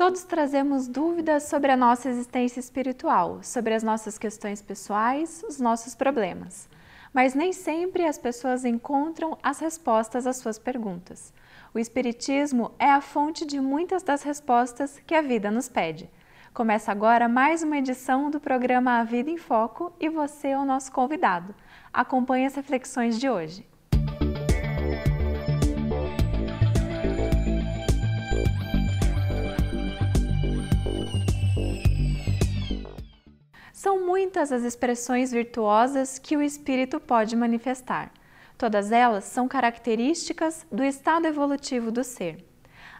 Todos trazemos dúvidas sobre a nossa existência espiritual, sobre as nossas questões pessoais, os nossos problemas. Mas nem sempre as pessoas encontram as respostas às suas perguntas. O Espiritismo é a fonte de muitas das respostas que a vida nos pede. Começa agora mais uma edição do programa A Vida em Foco e você é o nosso convidado. Acompanhe as reflexões de hoje. São muitas as expressões virtuosas que o espírito pode manifestar. Todas elas são características do estado evolutivo do ser.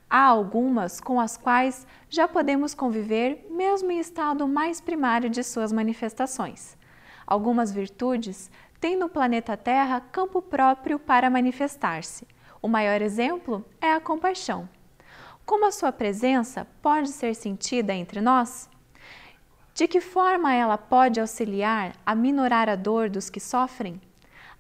Há algumas com as quais já podemos conviver mesmo em estado mais primário de suas manifestações. Algumas virtudes têm no planeta Terra campo próprio para manifestar-se. O maior exemplo é a compaixão. Como a sua presença pode ser sentida entre nós? De que forma ela pode auxiliar a minorar a dor dos que sofrem?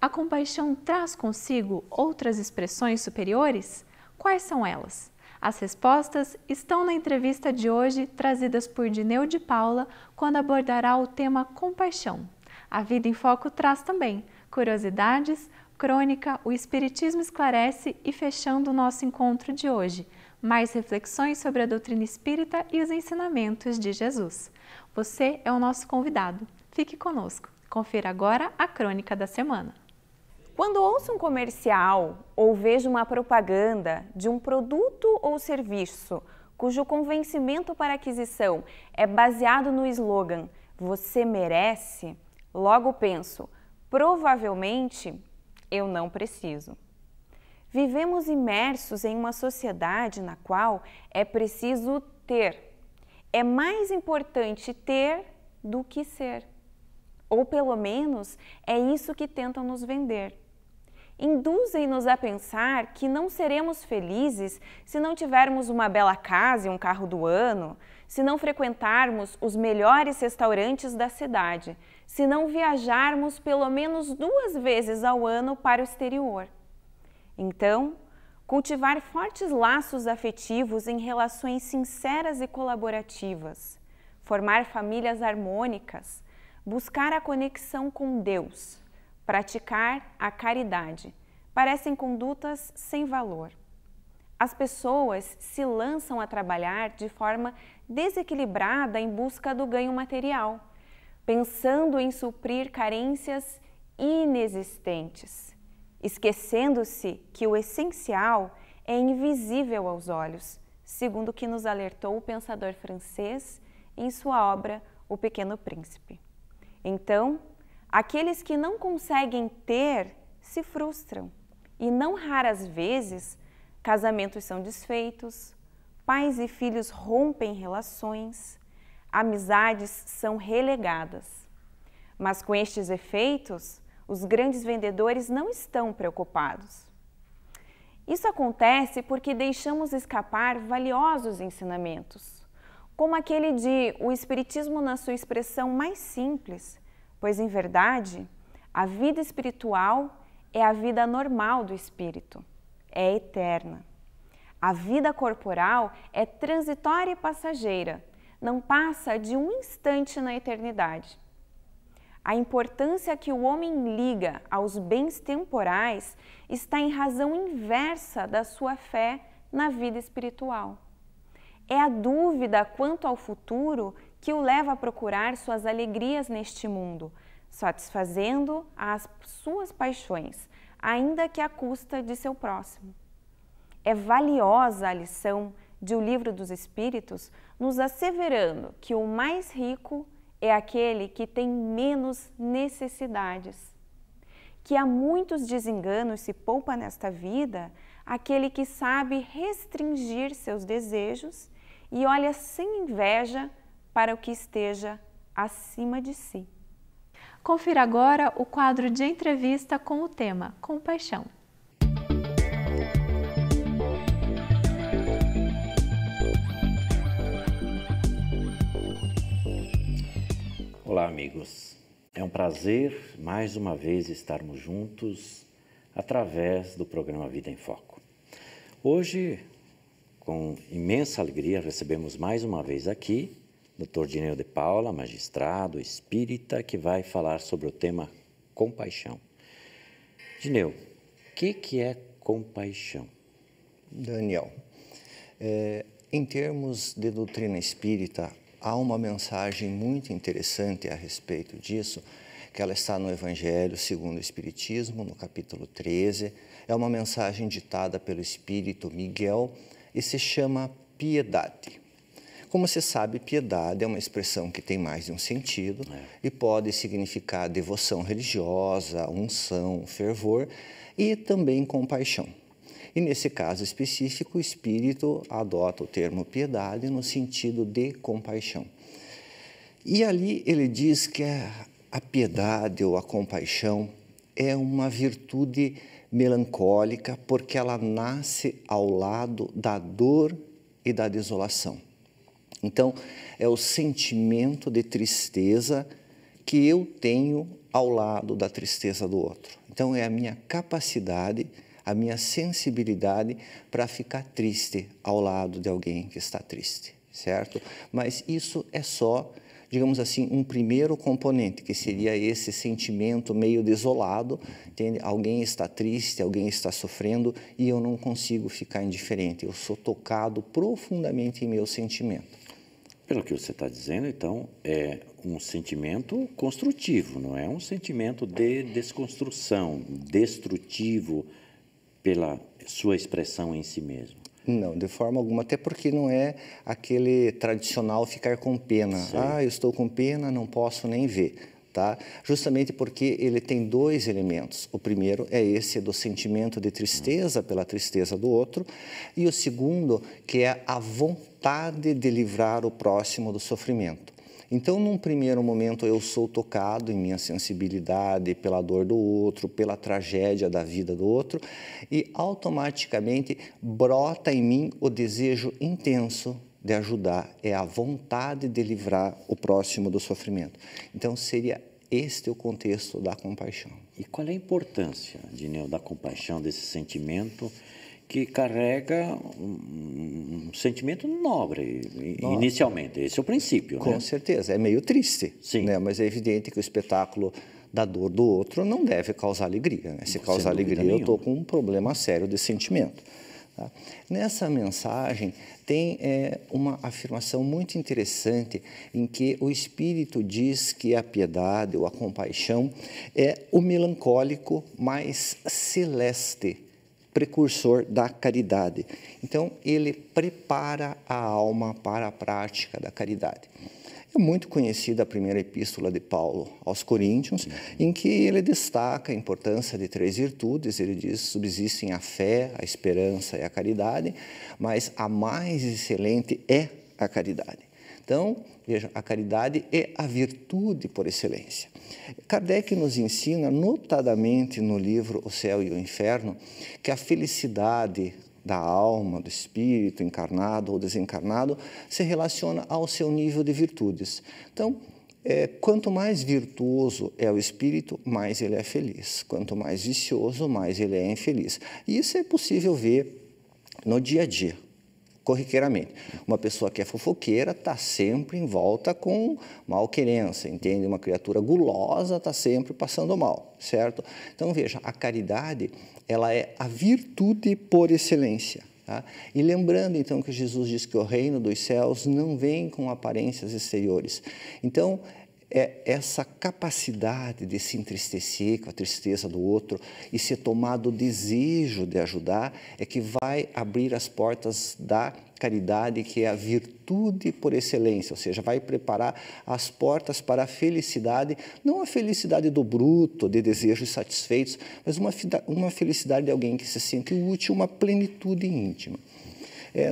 A compaixão traz consigo outras expressões superiores? Quais são elas? As respostas estão na entrevista de hoje, trazidas por Dineu de Paula, quando abordará o tema compaixão. A Vida em Foco traz também curiosidades, crônica, o Espiritismo esclarece e fechando o nosso encontro de hoje, mais reflexões sobre a doutrina espírita e os ensinamentos de Jesus. Você é o nosso convidado. Fique conosco. Confira agora a crônica da semana. Quando ouço um comercial ou vejo uma propaganda de um produto ou serviço cujo convencimento para aquisição é baseado no slogan "Você merece", logo penso, provavelmente eu não preciso. Vivemos imersos em uma sociedade na qual é preciso ter. É mais importante ter do que ser. Ou pelo menos é isso que tentam nos vender. Induzem-nos a pensar que não seremos felizes se não tivermos uma bela casa e um carro do ano, se não frequentarmos os melhores restaurantes da cidade, se não viajarmos pelo menos 2 vezes ao ano para o exterior. Então, cultivar fortes laços afetivos em relações sinceras e colaborativas, formar famílias harmônicas, buscar a conexão com Deus, praticar a caridade, parecem condutas sem valor. As pessoas se lançam a trabalhar de forma desequilibrada em busca do ganho material, pensando em suprir carências inexistentes, esquecendo-se que o essencial é invisível aos olhos, segundo o que nos alertou o pensador francês em sua obra O Pequeno Príncipe. Então, aqueles que não conseguem ter se frustram e não raras vezes casamentos são desfeitos, pais e filhos rompem relações, amizades são relegadas. Mas com estes efeitos, os grandes vendedores não estão preocupados. Isso acontece porque deixamos escapar valiosos ensinamentos, como aquele de o Espiritismo na sua expressão mais simples, pois, em verdade, a vida espiritual é a vida normal do espírito, é eterna. A vida corporal é transitória e passageira, não passa de um instante na eternidade. A importância que o homem liga aos bens temporais está em razão inversa da sua fé na vida espiritual. É a dúvida quanto ao futuro que o leva a procurar suas alegrias neste mundo, satisfazendo as suas paixões, ainda que à custa de seu próximo. É valiosa a lição de O Livro dos Espíritos, nos asseverando que o mais rico é aquele que tem menos necessidades. Que há muitos desenganos se poupa nesta vida aquele que sabe restringir seus desejos e olha sem inveja para o que esteja acima de si. Confira agora o quadro de entrevista com o tema Compaixão. Olá, amigos. É um prazer, mais uma vez, estarmos juntos através do programa Vida em Foco. Hoje Com imensa alegria, recebemos mais uma vez aqui Dr. Dineu de Paula, magistrado espírita, que vai falar sobre o tema compaixão. Dineu, o que é compaixão? Daniel, em termos de doutrina espírita, há uma mensagem muito interessante a respeito disso, que ela está no Evangelho segundo o Espiritismo, no capítulo 13. É uma mensagem ditada pelo Espírito Miguel e se chama piedade. Como você sabe, piedade é uma expressão que tem mais de um sentido e pode significar devoção religiosa, unção, fervor e também compaixão. E nesse caso específico, o Espírito adota o termo piedade no sentido de compaixão. E ali ele diz que a piedade ou a compaixão é uma virtude melancólica porque ela nasce ao lado da dor e da desolação. Então, é o sentimento de tristeza que eu tenho ao lado da tristeza do outro. Então, é a minha capacidade, a minha sensibilidade para ficar triste ao lado de alguém que está triste, certo? Mas isso é só, digamos assim, um primeiro componente, que seria esse sentimento meio desolado, entende? Alguém está triste, alguém está sofrendo e eu não consigo ficar indiferente. Eu sou tocado profundamente em meu sentimento. Pelo que você está dizendo, então, é um sentimento construtivo, não é um sentimento de desconstrução, destrutivo pela sua expressão em si mesmo. Não, de forma alguma, até porque não é aquele tradicional ficar com pena. Sim. Ah, eu estou com pena, não posso nem ver, tá? Justamente porque ele tem dois elementos. O primeiro é esse do sentimento de tristeza pela tristeza do outro, e o segundo, que é a vontade de livrar o próximo do sofrimento. Então, num primeiro momento, eu sou tocado em minha sensibilidade pela dor do outro, pela tragédia da vida do outro, e automaticamente brota em mim o desejo intenso de ajudar, é a vontade de livrar o próximo do sofrimento. Então, seria este o contexto da compaixão. E qual é a importância, Dineu, da compaixão, desse sentimento que carrega um sentimento nobre, inicialmente? Esse é o princípio, né? Com certeza, é meio triste, sim, né? Mas é evidente que o espetáculo da dor do outro não deve causar alegria, né? Se causar alegria, eu estou com um problema sério de sentimento. Tá? Nessa mensagem tem uma afirmação muito interessante em que o Espírito diz que a piedade ou a compaixão é o melancólico mais celeste, precursor da caridade. Então, ele prepara a alma para a prática da caridade. É muito conhecida a primeira epístola de Paulo aos Coríntios, em que ele destaca a importância de três virtudes. Ele diz: subsistem a fé, a esperança e a caridade, mas a mais excelente é a caridade. Então, veja, a caridade é a virtude por excelência. Kardec nos ensina, notadamente no livro O Céu e o Inferno, que a felicidade da alma, do espírito encarnado ou desencarnado, se relaciona ao seu nível de virtudes. Então, quanto mais virtuoso é o espírito, mais ele é feliz. Quanto mais vicioso, mais ele é infeliz. E isso é possível ver no dia a dia, corriqueiramente. Uma pessoa que é fofoqueira está sempre em volta com malquerença, entende? Uma criatura gulosa está sempre passando mal, certo? Então, veja, a caridade, ela é a virtude por excelência. Tá? E lembrando, então, que Jesus diz que o reino dos céus não vem com aparências exteriores. Então, essa capacidade de se entristecer com a tristeza do outro e ser tomado o desejo de ajudar é que vai abrir as portas da caridade, que é a virtude por excelência, ou seja, vai preparar as portas para a felicidade, não a felicidade do bruto, de desejos satisfeitos, mas uma felicidade de alguém que se sente útil, uma plenitude íntima.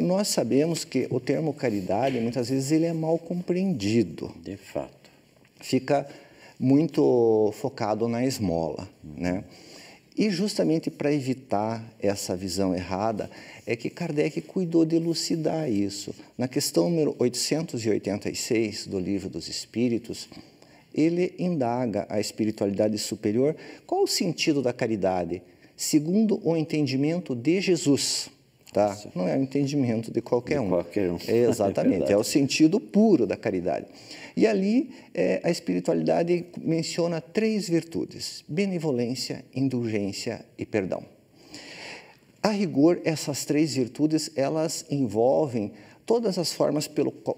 Nós sabemos que o termo caridade, muitas vezes, ele é mal compreendido. De fato. Fica muito focado na esmola, né? E justamente para evitar essa visão errada é que Kardec cuidou de elucidar isso. Na questão número 886 do Livro dos Espíritos, ele indaga a espiritualidade superior qual o sentido da caridade, segundo o entendimento de Jesus. tá? Não é o entendimento de qualquer um. Qualquer um. Exatamente, é o sentido puro da caridade. E ali a espiritualidade menciona 3 virtudes: benevolência, indulgência e perdão. A rigor, essas 3 virtudes, elas envolvem todas as formas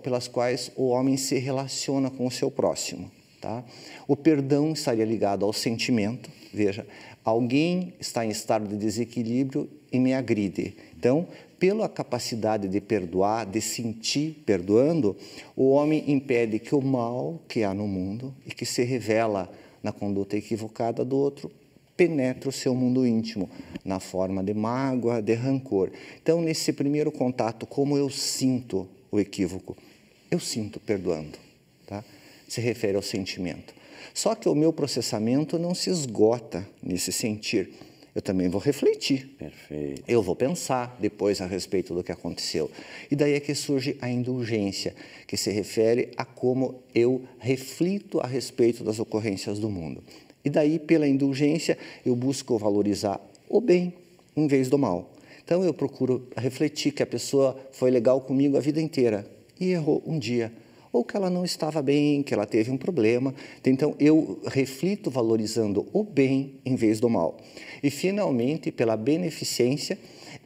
pelas quais o homem se relaciona com o seu próximo. Tá? O perdão estaria ligado ao sentimento. Veja, alguém está em estado de desequilíbrio e me agride. Então, pela capacidade de perdoar, de sentir perdoando, o homem impede que o mal que há no mundo e que se revela na conduta equivocada do outro penetre o seu mundo íntimo, na forma de mágoa, de rancor. Então, nesse primeiro contato, como eu sinto o equívoco? Eu sinto perdoando, tá? Se refere ao sentimento. Só que o meu processamento não se esgota nesse sentir. Eu também vou refletir. Perfeito. Eu vou pensar depois a respeito do que aconteceu. E daí é que surge a indulgência, que se refere a como eu reflito a respeito das ocorrências do mundo. E daí, pela indulgência, eu busco valorizar o bem em vez do mal. Então, eu procuro refletir que a pessoa foi legal comigo a vida inteira e errou um dia. Ou que ela não estava bem, que ela teve um problema. Então, eu reflito valorizando o bem em vez do mal. E, finalmente, pela beneficência,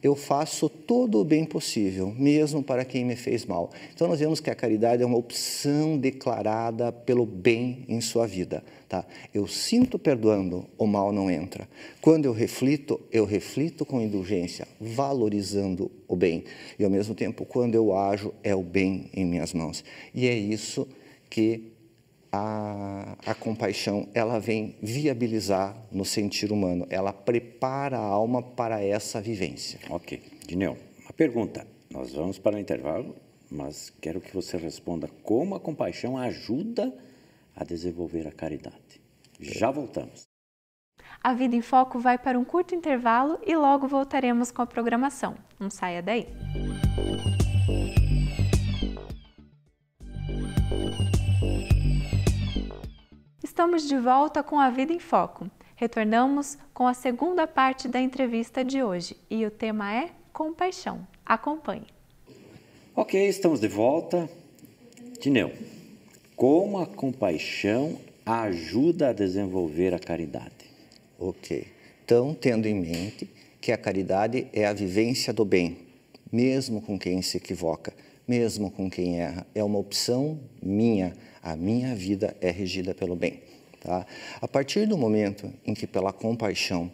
eu faço todo o bem possível, mesmo para quem me fez mal. Então, nós vemos que a caridade é uma opção declarada pelo bem em sua vida. Tá? Eu sinto perdoando, o mal não entra. Quando eu reflito com indulgência, valorizando o bem. E, ao mesmo tempo, quando eu ajo, é o bem em minhas mãos. E é isso que a compaixão, ela vem viabilizar no sentir humano. Ela prepara a alma para essa vivência. Ok. Dineu, uma pergunta. Nós vamos para o intervalo, mas quero que você responda como a compaixão ajuda a desenvolver a caridade. Já voltamos. A Vida em Foco vai para um curto intervalo e logo voltaremos com a programação. Não saia daí. Estamos de volta com a Vida em Foco. Retornamos com a segunda parte da entrevista de hoje e o tema é compaixão. Acompanhe. Ok, estamos de volta. Dineu, como a compaixão ajuda a desenvolver a caridade? Ok. Então, tendo em mente que a caridade é a vivência do bem, mesmo com quem se equivoca, mesmo com quem erra, é uma opção minha. A minha vida é regida pelo bem. Tá? A partir do momento em que, pela compaixão,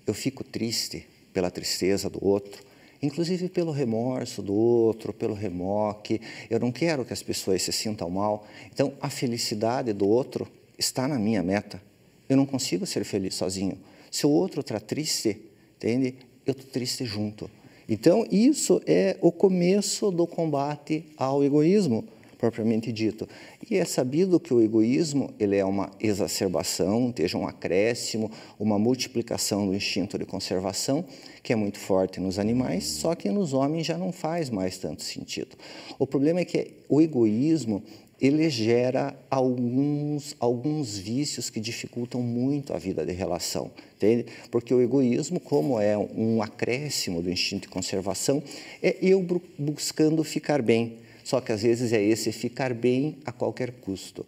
eu fico triste pela tristeza do outro, inclusive pelo remorso do outro, pelo remoque, eu não quero que as pessoas se sintam mal. Então, a felicidade do outro está na minha meta. Eu não consigo ser feliz sozinho. Se o outro está triste, entende? Eu estou triste junto. Então, isso é o começo do combate ao egoísmo, propriamente dito. E é sabido que o egoísmo ele é uma exacerbação, seja um acréscimo, uma multiplicação do instinto de conservação, que é muito forte nos animais, só que nos homens já não faz mais tanto sentido. O problema é que o egoísmo ele gera alguns vícios que dificultam muito a vida de relação, entende? Porque o egoísmo, como é um acréscimo do instinto de conservação, é eu buscando ficar bem, só que às vezes é esse ficar bem a qualquer custo.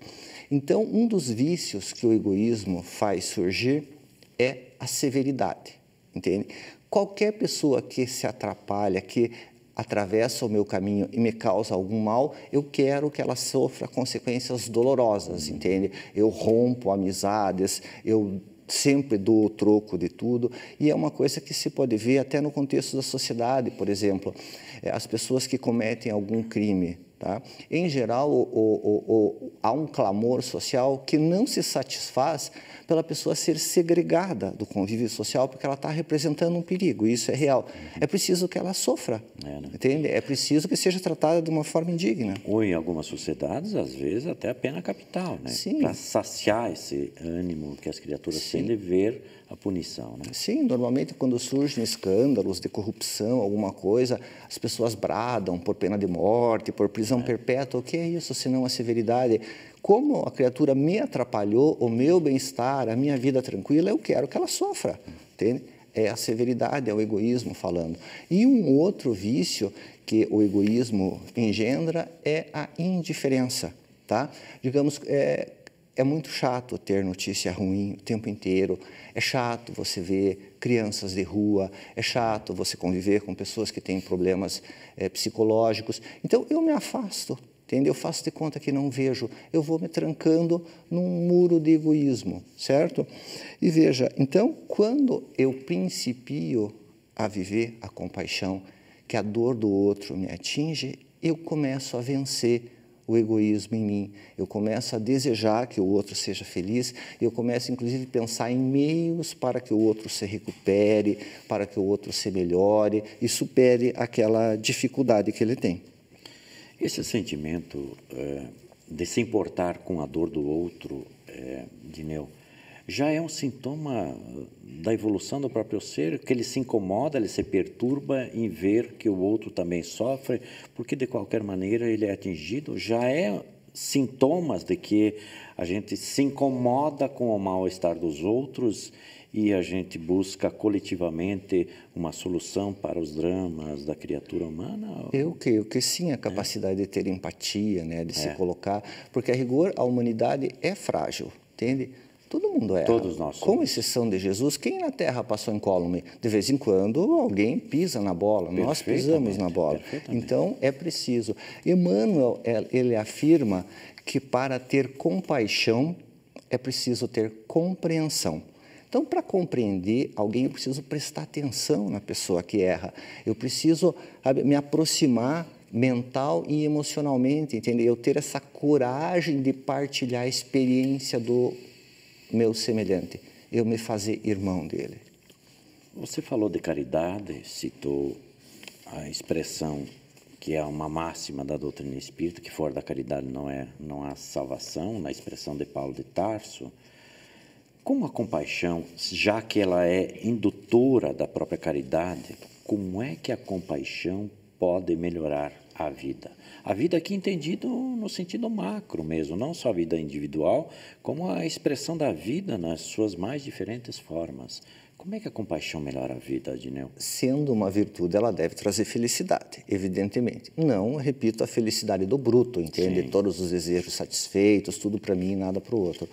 Então, um dos vícios que o egoísmo faz surgir é a severidade, entende? Qualquer pessoa que se atrapalha, que atravessa o meu caminho e me causa algum mal, eu quero que ela sofra consequências dolorosas, entende? Eu rompo amizades, eu sempre dou o troco de tudo, e é uma coisa que se pode ver até no contexto da sociedade, por exemplo, as pessoas que cometem algum crime, tá? Em geral, há um clamor social que não se satisfaz pela pessoa ser segregada do convívio social, porque ela está representando um perigo, e isso é real. É preciso que ela sofra, entende? É preciso que seja tratada de uma forma indigna. Ou em algumas sociedades, às vezes, até a pena capital, né? Para saciar esse ânimo que as criaturas têm de ver a punição, né? Sim, normalmente quando surgem escândalos de corrupção, alguma coisa, as pessoas bradam por pena de morte, por prisão perpétua. O que é isso, senão a severidade? Como a criatura me atrapalhou, o meu bem-estar, a minha vida tranquila, eu quero que ela sofra, entende? é a severidade, é o egoísmo falando. E um outro vício que o egoísmo engendra é a indiferença, tá? Digamos, é muito chato ter notícia ruim o tempo inteiro, é chato você ver crianças de rua, é chato você conviver com pessoas que têm problemas psicológicos. Então, eu me afasto, entendeu? Eu faço de conta que não vejo, eu vou me trancando num muro de egoísmo, certo? E veja, então, quando eu principio a viver a compaixão, que a dor do outro me atinge, eu começo a vencer o egoísmo em mim, eu começo a desejar que o outro seja feliz, eu começo, inclusive, a pensar em meios para que o outro se recupere, para que o outro se melhore e supere aquela dificuldade que ele tem. Esse sentimento de se importar com a dor do outro, Dineu, já é um sintoma da evolução do próprio ser, que ele se incomoda, ele se perturba em ver que o outro também sofre, porque de qualquer maneira ele é atingido, já é sintomas de que a gente se incomoda com o mal-estar dos outros e a gente busca coletivamente uma solução para os dramas da criatura humana? Eu creio que sim, a capacidade de ter empatia, né, de se colocar, porque a rigor a humanidade é frágil, entende? Todo mundo erra. Todos nós somos. Com exceção de Jesus, quem na Terra passou incólume? De vez em quando alguém pisa na bola, nós pisamos na bola. Então é preciso. Emmanuel, ele afirma que para ter compaixão é preciso ter compreensão. Então, para compreender alguém, eu preciso prestar atenção na pessoa que erra. Eu preciso me aproximar mental e emocionalmente, entendeu? Eu ter essa coragem de partilhar a experiência do meu semelhante, eu me fazer irmão dele. Você falou de caridade, citou a expressão que é uma máxima da doutrina espírita, que fora da caridade não há salvação, na expressão de Paulo de Tarso. Como a compaixão, já que ela é indutora da própria caridade, como é que a compaixão pode melhorar a vida? A vida aqui entendido no sentido macro mesmo, não só a vida individual, como a expressão da vida nas suas mais diferentes formas. Como é que a compaixão melhora a vida, Adineu? Sendo uma virtude, ela deve trazer felicidade, evidentemente. Não, repito, a felicidade do bruto, entende? Sim. Todos os desejos satisfeitos, tudo para mim e nada para o outro.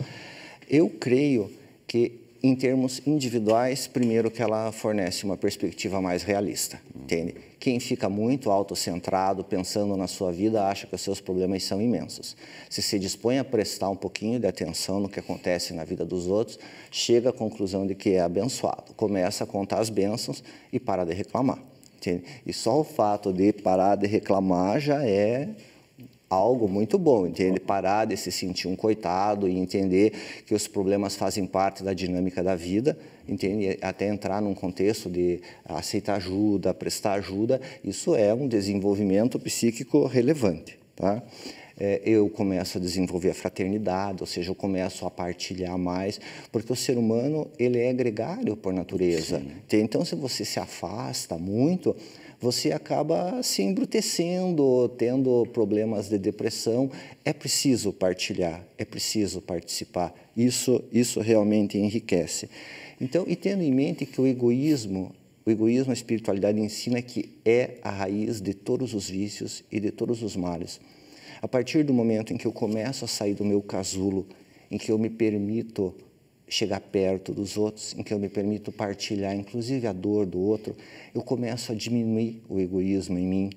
Eu creio que, em termos individuais, primeiro que ela fornece uma perspectiva mais realista, entende? Quem fica muito autocentrado, pensando na sua vida, acha que os seus problemas são imensos. Se dispõe a prestar um pouquinho de atenção no que acontece na vida dos outros, chega à conclusão de que é abençoado. Começa a contar as bênçãos e para de reclamar, entende? E só o fato de parar de reclamar já é algo muito bom, entende? Parar de se sentir um coitado e entender que os problemas fazem parte da dinâmica da vida, entende? Até entrar num contexto de aceitar ajuda, prestar ajuda, isso é um desenvolvimento psíquico relevante, tá? Eu começo a desenvolver a fraternidade, ou seja, eu começo a partilhar mais, porque o ser humano, ele é gregário por natureza. Então, se você se afasta muito, você acaba se embrutecendo, tendo problemas de depressão. É preciso partilhar, é preciso participar. Isso realmente enriquece. Então, e tendo em mente que o egoísmo, a espiritualidade ensina que é a raiz de todos os vícios e de todos os males. A partir do momento em que eu começo a sair do meu casulo, em que eu me permito chegar perto dos outros, em que eu me permito partilhar, inclusive, a dor do outro, eu começo a diminuir o egoísmo em mim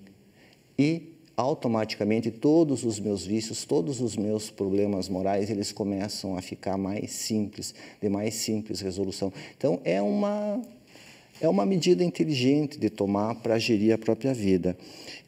e, automaticamente, todos os meus vícios, todos os meus problemas morais, eles começam a ficar mais simples, de mais simples resolução. Então, é uma medida inteligente de tomar para gerir a própria vida.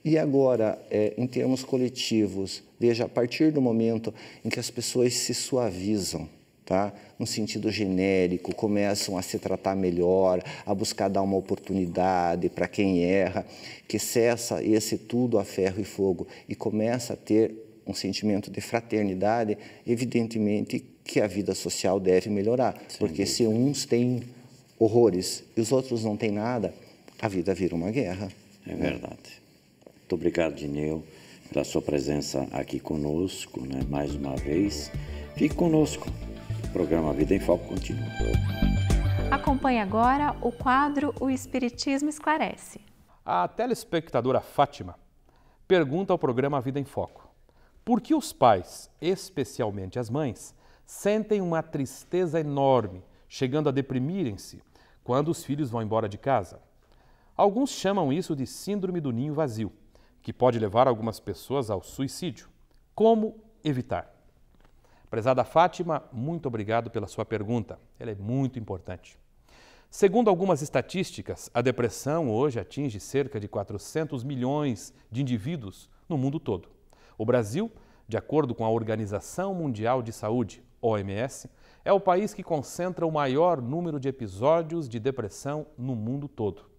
E agora, em termos coletivos, veja, a partir do momento em que as pessoas se suavizam, tá? No sentido genérico, começam a se tratar melhor, a buscar dar uma oportunidade para quem erra, que cessa esse tudo a ferro e fogo e começa a ter um sentimento de fraternidade, evidentemente que a vida social deve melhorar, porque se uns têm horrores e os outros não têm nada, a vida vira uma guerra. É verdade. Muito obrigado, Dineu, pela sua presença aqui conosco, né? Mais uma vez. Fique conosco. O programa Vida em Foco continua. Acompanhe agora o quadro O Espiritismo Esclarece. A telespectadora Fátima pergunta ao programa Vida em Foco: por que os pais, especialmente as mães, sentem uma tristeza enorme, chegando a deprimirem-se quando os filhos vão embora de casa? Alguns chamam isso de síndrome do ninho vazio, que pode levar algumas pessoas ao suicídio. Como evitar? Prezada Fátima, muito obrigado pela sua pergunta. Ela é muito importante. Segundo algumas estatísticas, a depressão hoje atinge cerca de 400 milhões de indivíduos no mundo todo. O Brasil, de acordo com a Organização Mundial de Saúde, OMS, é o país que concentra o maior número de episódios de depressão no mundo todo.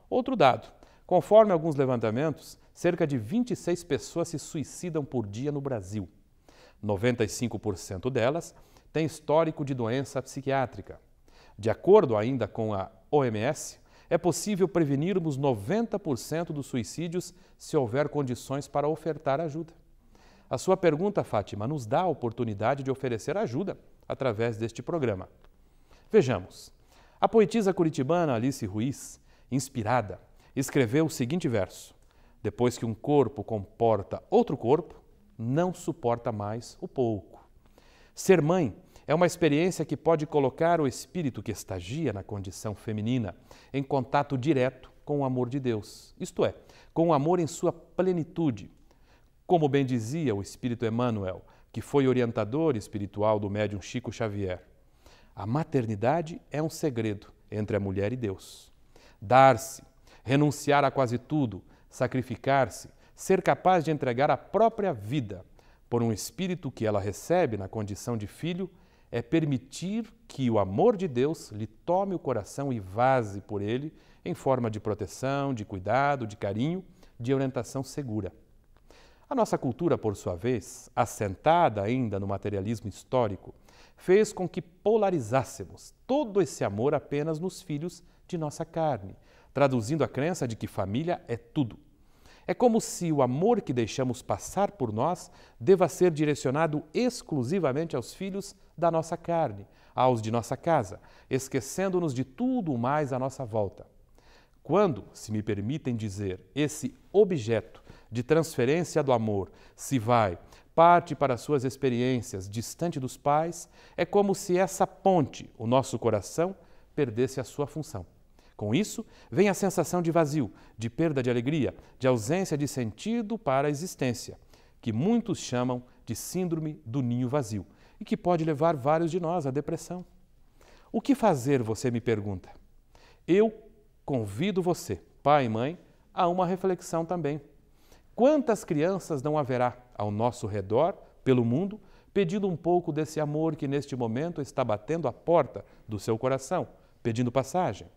Outro dado: conforme alguns levantamentos, cerca de 26 pessoas se suicidam por dia no Brasil. 95% delas têm histórico de doença psiquiátrica. De acordo ainda com a OMS, é possível prevenirmos 90% dos suicídios se houver condições para ofertar ajuda. A sua pergunta, Fátima, nos dá a oportunidade de oferecer ajuda através deste programa. Vejamos. A poetisa curitibana Alice Ruiz, inspirada, escreveu o seguinte verso: depois que um corpo comporta outro corpo, não suporta mais o pouco. Ser mãe é uma experiência que pode colocar o espírito que estagia na condição feminina em contato direto com o amor de Deus, isto é, com o amor em sua plenitude. Como bem dizia o espírito Emmanuel, que foi orientador espiritual do médium Chico Xavier, a maternidade é um segredo entre a mulher e Deus. Dar-se, renunciar a quase tudo, sacrificar-se, ser capaz de entregar a própria vida por um espírito que ela recebe na condição de filho, é permitir que o amor de Deus lhe tome o coração e vaze por ele em forma de proteção, de cuidado, de carinho, de orientação segura. A nossa cultura, por sua vez, assentada ainda no materialismo histórico, fez com que polarizássemos todo esse amor apenas nos filhos de nossa carne, traduzindo a crença de que família é tudo. É como se o amor que deixamos passar por nós deva ser direcionado exclusivamente aos filhos da nossa carne, aos de nossa casa, esquecendo-nos de tudo mais à nossa volta. Quando, se me permitem dizer, esse objeto de transferência do amor se vai, parte para suas experiências distante dos pais, é como se essa ponte, o nosso coração, perdesse a sua função. Com isso, vem a sensação de vazio, de perda de alegria, de ausência de sentido para a existência, que muitos chamam de síndrome do ninho vazio e que pode levar vários de nós à depressão. O que fazer, você me pergunta? Eu convido você, pai e mãe, a uma reflexão também. Quantas crianças não haverá ao nosso redor, pelo mundo, pedindo um pouco desse amor que neste momento está batendo a porta do seu coração, pedindo passagem?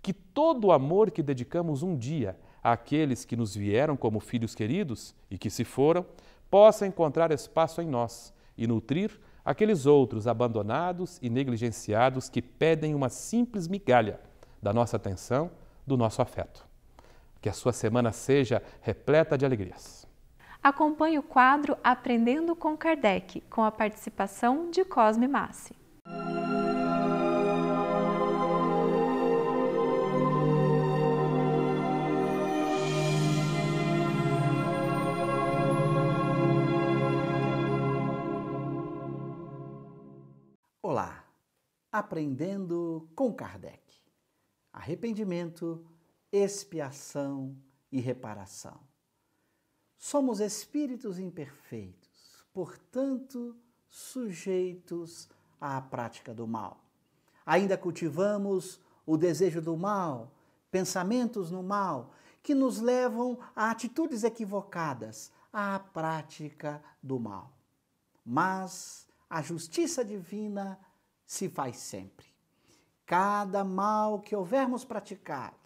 Que todo o amor que dedicamos um dia àqueles que nos vieram como filhos queridos e que se foram, possa encontrar espaço em nós e nutrir aqueles outros abandonados e negligenciados que pedem uma simples migalha da nossa atenção, do nosso afeto. Que a sua semana seja repleta de alegrias. Acompanhe o quadro Aprendendo com Kardec, com a participação de Cosme Massi. Olá, Aprendendo com Kardec. Arrependimento, expiação e reparação. Somos espíritos imperfeitos, portanto, sujeitos à prática do mal. Ainda cultivamos o desejo do mal, pensamentos no mal, que nos levam a atitudes equivocadas, à prática do mal. Mas a justiça divina se faz sempre. Cada mal que houvermos praticado,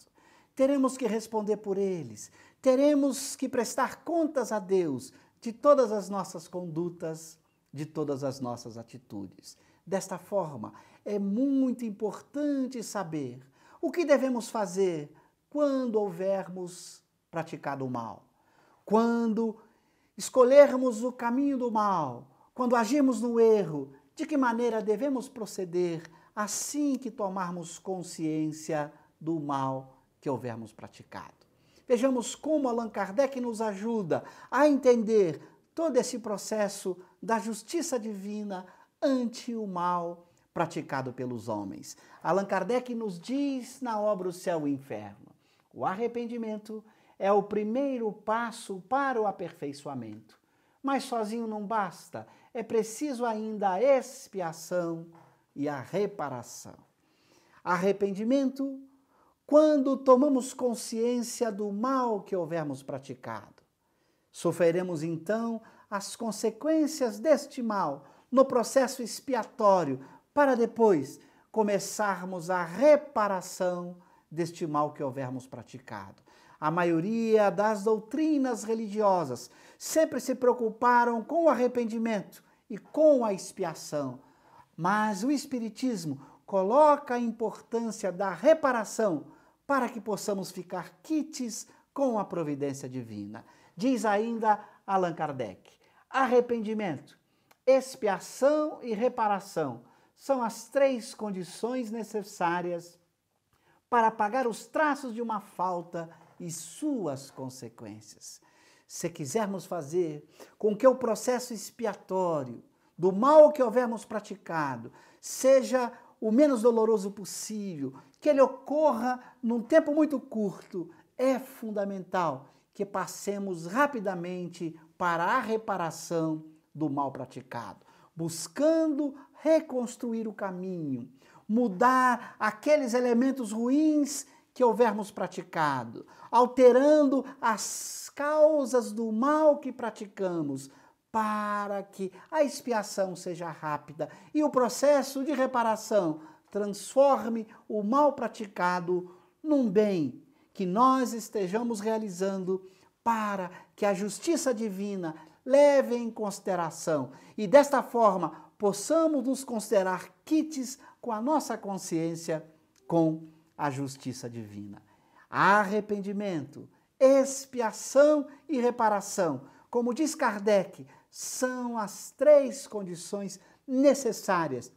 teremos que responder por eles, teremos que prestar contas a Deus de todas as nossas condutas, de todas as nossas atitudes. Desta forma, é muito importante saber o que devemos fazer quando houvermos praticado o mal, quando escolhermos o caminho do mal, quando agirmos no erro, de que maneira devemos proceder assim que tomarmos consciência do mal que houvermos praticado. Vejamos como Allan Kardec nos ajuda a entender todo esse processo da justiça divina ante o mal praticado pelos homens. Allan Kardec nos diz na obra O Céu e o Inferno: o arrependimento é o primeiro passo para o aperfeiçoamento. Mas sozinho não basta, é preciso ainda a expiação e a reparação. Arrependimento, quando tomamos consciência do mal que houvermos praticado. Sofreremos então as consequências deste mal no processo expiatório, para depois começarmos a reparação deste mal que houvermos praticado. A maioria das doutrinas religiosas sempre se preocuparam com o arrependimento e com a expiação, mas o Espiritismo coloca a importância da reparação para que possamos ficar quites com a providência divina. Diz ainda Allan Kardec: arrependimento, expiação e reparação são as três condições necessárias para apagar os traços de uma falta e suas consequências. Se quisermos fazer com que o processo expiatório do mal que houvermos praticado seja o menos doloroso possível, que ele ocorra num tempo muito curto, é fundamental que passemos rapidamente para a reparação do mal praticado, buscando reconstruir o caminho, mudar aqueles elementos ruins que houvermos praticado, alterando as causas do mal que praticamos, para que a expiação seja rápida e o processo de reparação transforme o mal praticado num bem que nós estejamos realizando, para que a justiça divina leve em consideração e desta forma possamos nos considerar quites com a nossa consciência com a justiça divina. Arrependimento, expiação e reparação, como diz Kardec, são as três condições necessárias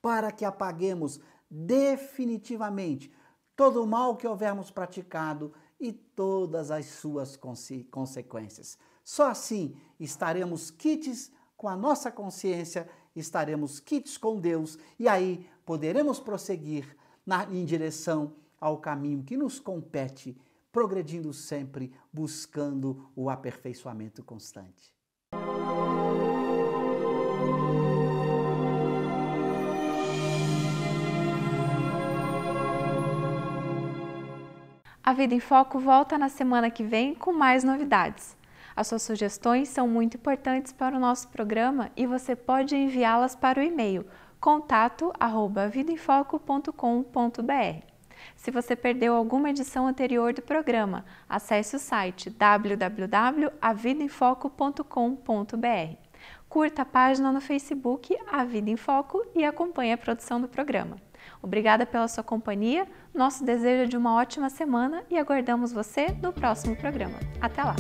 para que apaguemos definitivamente todo o mal que houvermos praticado e todas as suas consequências. Só assim estaremos quites com a nossa consciência, estaremos quites com Deus e aí poderemos prosseguir em direção ao caminho que nos compete, progredindo sempre, buscando o aperfeiçoamento constante. A Vida em Foco volta na semana que vem com mais novidades. As suas sugestões são muito importantes para o nosso programa e você pode enviá-las para o e-mail contato@vidaemfoco.com.br. Se você perdeu alguma edição anterior do programa, acesse o site www.avidaemfoco.com.br. Curta a página no Facebook A Vida em Foco e acompanhe a produção do programa. Obrigada pela sua companhia, nosso desejo é de uma ótima semana e aguardamos você no próximo programa. Até lá!